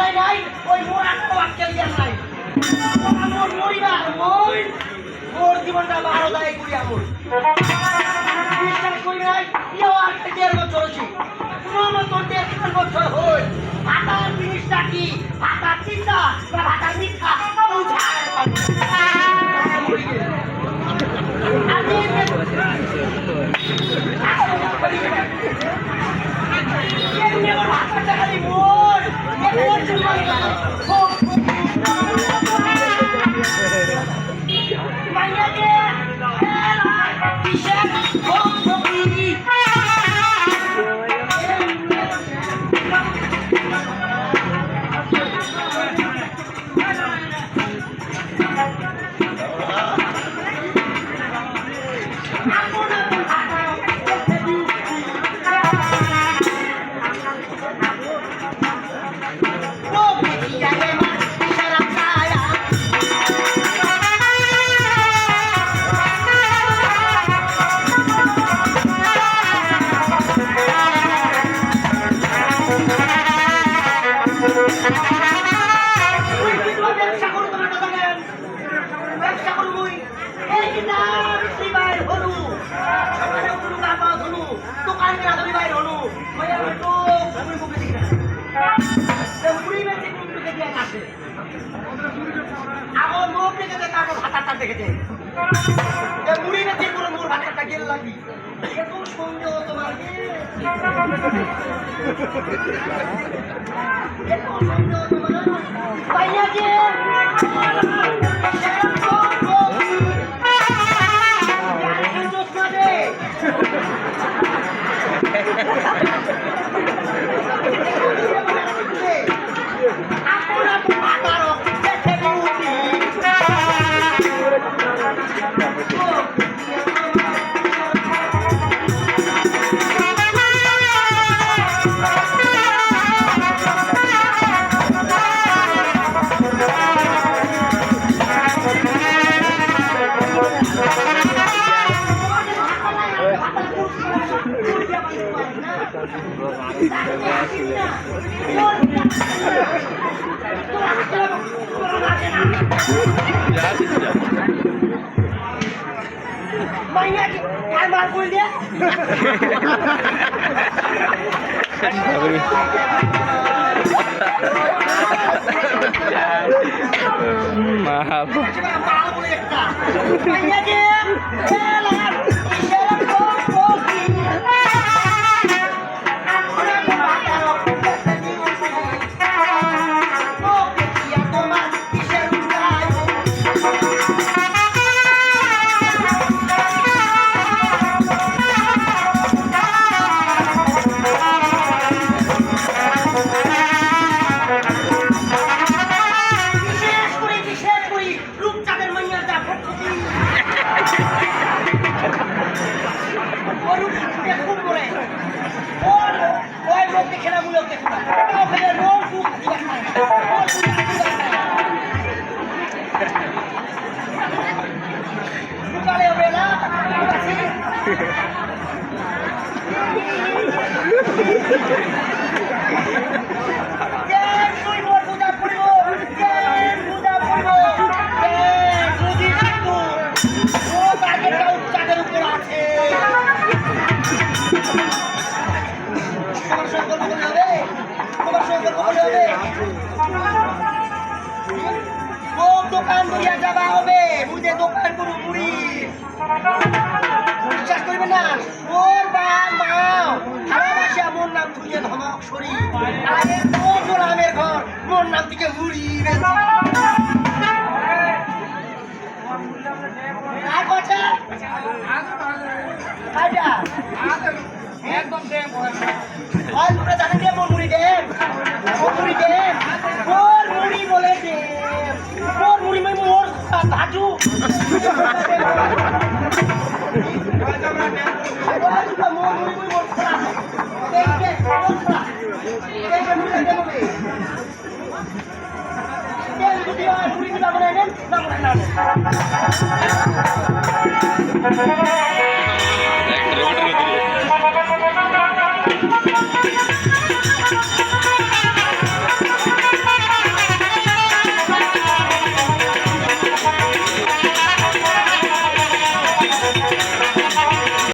নাই নাই ওই মোরা তো আজকে লিয়া নাই মোর মরিবা ওই মোর জীবনটা ভালো যায় করি আমল বিশ্বাস করি নাই ইও আর 1.5 বছর হইছে কোন মতন 1.5 বছর হই ভাতার জিনিসটা কি ভাতার চিন্তা বা ভাতার মিথ্যা বুঝায় দোকান দিয়া যাবা হবে বুঝে দোকান করু মুড়ি বিশ্বাস করবে না ওর বা মা ভালোবাসা মোর নাম খুঁজে ধমক সরি আরে তোর গোলামের ঘর মোর নাম থেকে মুড়ি আর কথা আইডা একদম সেম আর তোরা জানেন যে মোর মুড়ি দেন মোর মুড়ি বলে দে মোর মুড়ি মে মোর ভাজু একটা